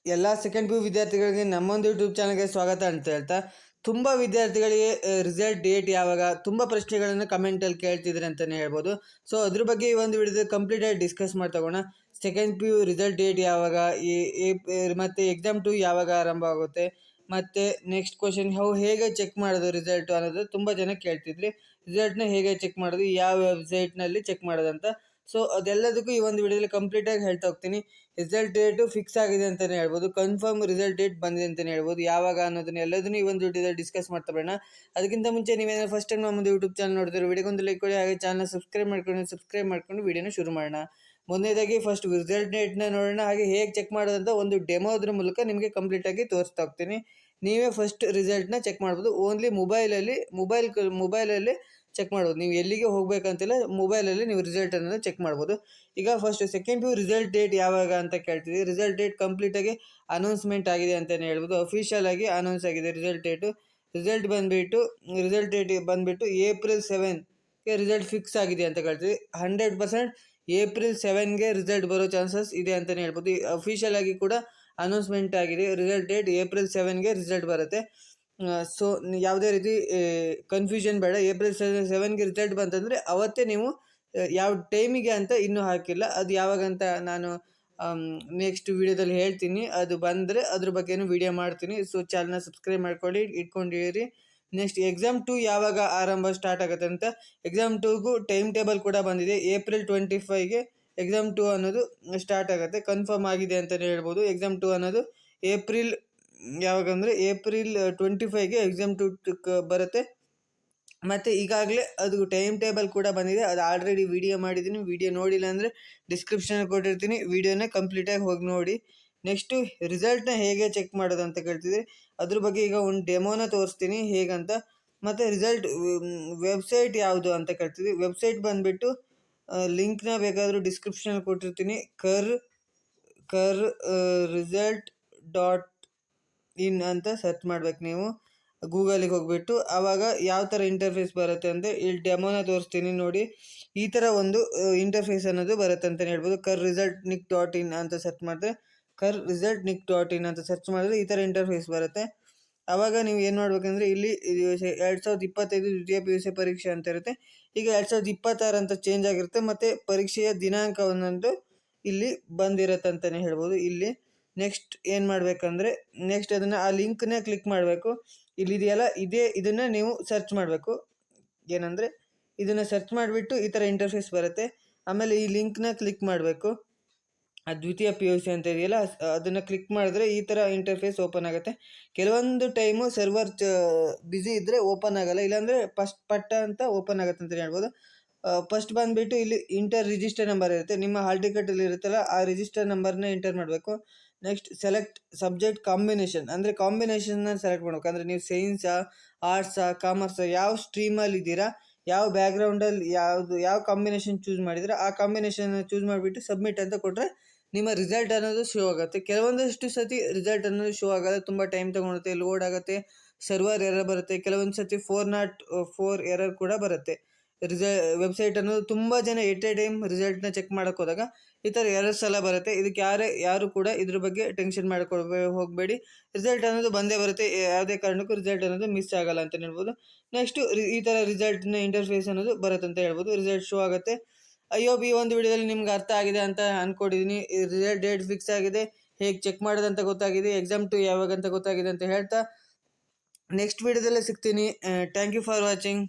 ಎಲ್ಲ second P you ವಿದ್ಯಾರ್ಥಿಗಳಿಗೆ ನಮ್ಮೊಂದು YouTube ಚಾನಲ್ಗೆ ಸ್ವಾಗತ ಅಂತ ಹೇಳ್ತಾ, ತುಂಬ ವಿದ್ಯಾರ್ಥಿಗಳಿಗೆ ರಿಸಲ್ಟ್ ಡೇಟ್ ಯಾವಾಗ ತುಂಬ ಪ್ರಶ್ನೆಗಳನ್ನು ಕಮೆಂಟಲ್ಲಿ ಕೇಳ್ತಿದ್ರೆ ಅಂತಲೇ ಹೇಳ್ಬೋದು. ಸೊ ಅದ್ರ ಬಗ್ಗೆ ಈ ಒಂದು ವಿಡಿಯೋದಲ್ಲಿ ಕಂಪ್ಲೀಟಾಗಿ ಡಿಸ್ಕಸ್ ಮಾಡ್ತಗೋಣ. Second P U result date ಯಾವಾಗ, ಮತ್ತು ಎಕ್ಸಾಮ್ 2 ಯಾವಾಗ ಆರಂಭ ಆಗುತ್ತೆ, ಮತ್ತು ನೆಕ್ಸ್ಟ್ ಕ್ವಶನ್ ಹೇಗೆ ಚೆಕ್ ಮಾಡೋದು ರಿಸಲ್ಟು ಅನ್ನೋದು ತುಂಬ ಜನ ಕೇಳ್ತಿದ್ರಿ. ರಿಸಲ್ಟ್ನ ಹೇಗೆ ಚೆಕ್ ಮಾಡೋದು, ಯಾವ ವೆಬ್ಸೈಟ್ನಲ್ಲಿ ಚೆಕ್ ಮಾಡೋದಂತ. ಸೊ ಅದೆಲ್ಲದಕ್ಕೂ ಈ ಒಂದು ವಿಡಿಯೋದಲ್ಲಿ ಕಂಪ್ಲೀಟಾಗಿ ಹೇಳ್ತಾ ಹೋಗ್ತೀನಿ. ರಿಸಲ್ಟ್ ಡೇಟು ಫಿಕ್ಸ್ ಆಗಿದೆ ಅಂತಲೇ ಹೇಳ್ಬೋದು, ಕನ್ಫರ್ಮ್ ರಿಸಲ್ಟ್ ಡೇಟ್ ಬಂದಿದೆ ಅಂತಲೇ ಹೇಳ್ಬೋದು. ಯಾವಾಗ ಅನ್ನೋದನ್ನ ಎಲ್ಲದನ್ನು ಈ ಒಂದು ವಿಡಿಯೋದಲ್ಲಿ ಡಿಸ್ಕಸ್ ಮಾಡ್ತಾ ಬರೋಣ. ಅದಕ್ಕಿಂತ ಮುಂಚೆ ನೀವೇನಾದ್ರು ಫಸ್ಟ್ ಟೈಮ್ ನಮ್ಮದು ಯೂಟ್ಯೂಬ್ ಚಾನಲ್ ನೋಡಿದ್ರೆ ವಿಡಿಯೋಗೊಂದು ಲೈಕ್ ಕೊಡಿ, ಹಾಗೆ ಚಾನಲ್ ಸಬ್ಸ್ಕ್ರೈಬ್ ಮಾಡ್ಕೊಂಡು ವಿಡಿಯೋನ ಶುರು ಮಾಡೋಣ. ಮೊದಲನೇದಾಗಿ ಫಸ್ಟ್ ರಿಸಲ್ಟ್ ಡೇಟ್ನ ನೋಡೋಣ, ಹಾಗೆ ಹೇಗೆ ಚೆಕ್ ಮಾಡೋದಂತ ಒಂದು ಡೆಮೋದ್ರ ಮೂಲಕ ನಿಮಗೆ ಕಂಪ್ಲೀಟಾಗಿ ತೋರಿಸ್ತಾ ಹೋಗ್ತೀನಿ. ನೀವೇ ಫಸ್ಟ್ ರಿಸಲ್ಟ್ನ ಚೆಕ್ ಮಾಡ್ಬೋದು. ಓನ್ಲಿ ಮೊಬೈಲಲ್ಲಿ ಚೆಕ್ ಮಾಡ್ಬೋದು. ನೀವು ಎಲ್ಲಿಗೆ ಹೋಗಬೇಕಂತಿಲ್ಲ, ಮೊಬೈಲಲ್ಲಿ ನೀವು ರಿಸಲ್ಟ್ ಅನ್ನೋದು ಚೆಕ್ ಮಾಡ್ಬೋದು. ಈಗ first second P U result date ಯಾವಾಗ ಅಂತ ಕೇಳ್ತಿದ್ದೀವಿ. ರಿಸಲ್ಟ್ ಡೇಟ್ ಕಂಪ್ಲೀಟಾಗಿ ಅನೌನ್ಸ್ಮೆಂಟ್ ಆಗಿದೆ ಅಂತಲೇ ಹೇಳ್ಬೋದು. ಅಫಿಷಿಯಲ್ ಆಗಿ ಅನೌನ್ಸ್ ಆಗಿದೆ ರಿಸಲ್ಟ್ ಡೇಟು. ರಿಸಲ್ಟ್ ಡೇಟ್ ಬಂದುಬಿಟ್ಟು April 7ಗೆ ರಿಸಲ್ಟ್ ಫಿಕ್ಸ್ ಆಗಿದೆ ಅಂತ ಕೇಳ್ತೀವಿ. 100% April 7ಗೆ ರಿಸಲ್ಟ್ ಬರೋ ಚಾನ್ಸಸ್ ಇದೆ ಅಂತಲೇ ಹೇಳ್ಬೋದು. ಅಫಿಷಿಯಲ್ ಆಗಿ ಕೂಡ ಅನೌನ್ಸ್ಮೆಂಟ್ ಆಗಿದೆ. ರಿಸಲ್ಟ್ ಡೇಟ್ April 7ಗೆ ರಿಸಲ್ಟ್ ಬರುತ್ತೆ. ಸೊ ಯಾವುದೇ ರೀತಿ ಕನ್ಫ್ಯೂಷನ್ ಬೇಡ. April 7ಗೆ ರಿಸಲ್ಟ್ ಬಂತಂದರೆ ಅವತ್ತೇ ನೀವು, ಯಾವ ಟೈಮಿಗೆ ಅಂತ ಇನ್ನೂ ಹಾಕಿಲ್ಲ, ಅದು ಯಾವಾಗಂತ ನಾನು ನೆಕ್ಸ್ಟ್ ವೀಡಿಯೋದಲ್ಲಿ ಹೇಳ್ತೀನಿ. ಅದು ಬಂದರೆ ಅದ್ರ ಬಗ್ಗೆನೂ ವೀಡಿಯೋ ಮಾಡ್ತೀನಿ. ಸೊ ಚಾನಲ್ನ ಸಬ್ಸ್ಕ್ರೈಬ್ ಮಾಡ್ಕೊಳ್ಳಿ, ಇಟ್ಕೊಂಡಿರಿ. ನೆಕ್ಸ್ಟ್ ಎಕ್ಸಾಮ್ 2 ಯಾವಾಗ ಆರಂಭ ಸ್ಟಾರ್ಟ್ ಆಗುತ್ತೆ ಅಂತ. ಎಕ್ಸಾಮ್ 2ಗೂ ಟೈಮ್ ಟೇಬಲ್ ಕೂಡ ಬಂದಿದೆ. April 25ಗೆ ಎಕ್ಸಾಮ್ 2 ಅನ್ನೋದು ಸ್ಟಾರ್ಟ್ ಆಗುತ್ತೆ, ಕನ್ಫರ್ಮ್ ಆಗಿದೆ ಅಂತಲೇ ಹೇಳ್ಬೋದು. ಎಕ್ಸಾಮ್ 2 ಅನ್ನೋದು April 25ಗೆ ಎಕ್ಸಾಮ್ 2 ಬರುತ್ತೆ. ಮತ್ತು ಈಗಾಗಲೇ ಅದು ಟೈಮ್ ಟೇಬಲ್ ಕೂಡ ಬಂದಿದೆ. ಅದು ಆಲ್ರೆಡಿ ವಿಡಿಯೋ ಮಾಡಿದ್ದೀನಿ. ವಿಡಿಯೋ ನೋಡಿಲ್ಲ ಅಂದರೆ ಡಿಸ್ಕ್ರಿಪ್ಷನಲ್ಲಿ ಕೊಟ್ಟಿರ್ತೀನಿ, ವಿಡಿಯೋನ ಕಂಪ್ಲೀಟಾಗಿ ಹೋಗಿ ನೋಡಿ. ನೆಕ್ಸ್ಟು ರಿಸಲ್ಟ್ನ ಹೇಗೆ ಚೆಕ್ ಮಾಡೋದು ಅಂತ ಕೇಳ್ತಿದ್ದೆ. ಅದ್ರ ಬಗ್ಗೆ ಈಗ ಒಂದು ಡೆಮೋನ ತೋರಿಸ್ತೀನಿ ಹೇಗಂತ. ಮತ್ತು ರಿಸಲ್ಟ್ ವೆಬ್ಸೈಟ್ ಯಾವುದು ಅಂತ ಕೇಳ್ತಿದ್ವಿ. ವೆಬ್ಸೈಟ್ ಬಂದುಬಿಟ್ಟು ಲಿಂಕ್ನ ಬೇಕಾದರೂ ಡಿಸ್ಕ್ರಿಪ್ಷನಲ್ಲಿ ಕೊಟ್ಟಿರ್ತೀನಿ. ಕರ್ ರಿಸಲ್ಟ್.in ಅಂತ ಸರ್ಚ್ ಮಾಡ್ಬೇಕು ನೀವು ಗೂಗಲಿಗೆ ಹೋಗ್ಬಿಟ್ಟು. ಆವಾಗ ಯಾವ ಥರ ಇಂಟರ್ಫೇಸ್ ಬರುತ್ತೆ ಅಂದರೆ, ಇಲ್ಲಿ ಡೆಮೋನ ತೋರಿಸ್ತೀನಿ ನೋಡಿ. ಈ ಥರ ಒಂದು ಇಂಟರ್ಫೇಸ್ ಅನ್ನೋದು ಬರುತ್ತೆ ಅಂತಲೇ ಹೇಳ್ಬೋದು. KarResultNick.in ಅಂತ ಸರ್ಚ್ ಮಾಡಿದ್ರೆ, KarResultNick.in ಅಂತ ಸರ್ಚ್ ಮಾಡಿದ್ರೆ ಈ ಥರ ಇಂಟರ್ಫೇಸ್ ಬರುತ್ತೆ. ಆವಾಗ ನೀವು ಏನು ಮಾಡಬೇಕಂದ್ರೆ, ಇಲ್ಲಿ 2025 ದ್ವಿತೀಯ PUC ಪರೀಕ್ಷೆ ಅಂತ ಇರುತ್ತೆ. ಈಗ 2026 ಅಂತ ಚೇಂಜ್ ಆಗಿರುತ್ತೆ, ಮತ್ತು ಪರೀಕ್ಷೆಯ ದಿನಾಂಕವನ್ನೊಂದು ಇಲ್ಲಿ ಬಂದಿರುತ್ತೆ ಅಂತಲೇ ಹೇಳ್ಬೋದು. ಇಲ್ಲಿ ನೆಕ್ಸ್ಟ್ ಏನು ಮಾಡಬೇಕಂದ್ರೆ, ನೆಕ್ಸ್ಟ್ ಅದನ್ನು ಆ ಲಿಂಕ್ನ ಕ್ಲಿಕ್ ಮಾಡಬೇಕು. ಇಲ್ಲಿದೆಯಲ್ಲ, ಇದನ್ನು ನೀವು ಸರ್ಚ್ ಮಾಡಬೇಕು. ಏನಂದರೆ ಇದನ್ನು ಸರ್ಚ್ ಮಾಡಿಬಿಟ್ಟು ಈ ಥರ ಇಂಟರ್ಫೇಸ್ ಬರುತ್ತೆ. ಆಮೇಲೆ ಈ ಲಿಂಕ್ನ ಕ್ಲಿಕ್ ಮಾಡಬೇಕು. ಆ ದ್ವಿತೀಯ PUC ಅಂತ ಇದೆಯಲ್ಲ, ಅದನ್ನು ಕ್ಲಿಕ್ ಮಾಡಿದ್ರೆ ಈ ಥರ ಇಂಟರ್ಫೇಸ್ ಓಪನ್ ಆಗುತ್ತೆ. ಕೆಲವೊಂದು ಟೈಮು ಸರ್ವರ್ ಬ್ಯುಸಿ ಇದ್ದರೆ ಓಪನ್ ಆಗೋಲ್ಲ, ಇಲ್ಲಾಂದರೆ ಪಟ್ಟ ಅಂತ ಓಪನ್ ಆಗುತ್ತೆ ಅಂತಲೇ ಹೇಳ್ಬೋದು. ಫಸ್ಟ್ ಬಂದುಬಿಟ್ಟು ಇಲ್ಲಿ ರಿಜಿಸ್ಟರ್ ನಂಬರ್ ಇರುತ್ತೆ. ನಿಮ್ಮ ಹಾಲ್ ಟಿಕೆಟಲ್ಲಿ ಇರುತ್ತಲ್ಲ, ಆ ರಿಜಿಸ್ಟರ್ ನಂಬರ್ನ ಎಂಟರ್ ಮಾಡಬೇಕು. ನೆಕ್ಸ್ಟ್ ಸೆಲೆಕ್ಟ್ ಸಬ್ಜೆಕ್ಟ್ ಕಾಂಬಿನೇಷನ್, ಅಂದರೆ ಕಾಂಬಿನೇಷನ್ನ ಸೆಲೆಕ್ಟ್ ಮಾಡಬೇಕು. ಅಂದರೆ ನೀವು ಸೈನ್ಸಾ, ಆರ್ಟ್ಸಾ, ಕಾಮರ್ಸಾ, ಯಾವ ಸ್ಟ್ರೀಮಲ್ಲಿ ಇದ್ದೀರಾ, ಯಾವ ಬ್ಯಾಕ್ಗ್ರೌಂಡಲ್ಲಿ ಯಾವ ಕಾಂಬಿನೇಷನ್ ಚೂಸ್ ಮಾಡಿದರೆ ಆ ಕಾಂಬಿನೇಷನ್ ಚೂಸ್ ಮಾಡಿಬಿಟ್ಟು ಸಬ್ಮಿಟ್ ಅಂತ ಕೊಟ್ಟರೆ ನಿಮ್ಮ ರಿಸಲ್ಟ್ ಅನ್ನೋದು ಶೋ ಆಗುತ್ತೆ. ಕೆಲವೊಂದಷ್ಟು ಸತಿ ರಿಸಲ್ಟ್ ಅನ್ನೋದು ಶೋ ಆಗೋದು ತುಂಬ ಟೈಮ್ ತೊಗೊಳುತ್ತೆ, ಲೋಡ್ ಆಗುತ್ತೆ, ಸರ್ವರ್ ಎರರ್ ಬರುತ್ತೆ. ಕೆಲವೊಂದು ಸತಿ 404 ಎರರ್ ಕೂಡ ಬರುತ್ತೆ. ವೆಬ್ಸೈಟ್ ಅನ್ನೋದು ತುಂಬ ಜನ ಎಟ್ ಎ ಟೈಮ್ ರಿಸಲ್ಟ್ನ ಚೆಕ್ ಮಾಡೋಕ್ಕೆ ಹೋದಾಗ ಈ ಥರ ಎರರ್ಸ್ ಎಲ್ಲ ಬರುತ್ತೆ. ಇದಕ್ಕೆ ಯಾರು ಕೂಡ ಇದ್ರ ಬಗ್ಗೆ ಟೆನ್ಷನ್ ಹೋಗಬೇಡಿ. ರಿಸಲ್ಟ್ ಅನ್ನೋದು ಬಂದೇ ಬರುತ್ತೆ. ಯಾವುದೇ ಕಾರಣಕ್ಕೂ ರಿಸಲ್ಟ್ ಅನ್ನೋದು ಮಿಸ್ ಆಗಲ್ಲ ಅಂತ ಹೇಳ್ಬೋದು. ನೆಕ್ಸ್ಟು ಈ ಥರ ರಿಸಲ್ಟ್ನ ಇಂಟರ್ಫೇಸ್ ಅನ್ನೋದು ಬರುತ್ತೆ ಅಂತ ಹೇಳ್ಬೋದು. ರಿಸಲ್ಟ್ ಶೋ ಆಗುತ್ತೆ. ಈ ಒಂದು ವಿಡಿಯೋದಲ್ಲಿ ನಿಮ್ಗೆ ಅರ್ಥ ಆಗಿದೆ ಅಂತ ಅಂದ್ಕೊಂಡಿದ್ದೀನಿ. ರಿಸಲ್ಟ್ ಡೇಟ್ ಫಿಕ್ಸ್ ಆಗಿದೆ, ಹೇಗೆ ಚೆಕ್ ಮಾಡೋದಂತ ಗೊತ್ತಾಗಿದೆ, ಎಕ್ಸಾಮ್ 2 ಯಾವಾಗಂತ ಗೊತ್ತಾಗಿದೆ ಅಂತ ಹೇಳ್ತಾ ನೆಕ್ಸ್ಟ್ ವಿಡಿಯೋದಲ್ಲೇ ಸಿಗ್ತೀನಿ. Thank you for watching.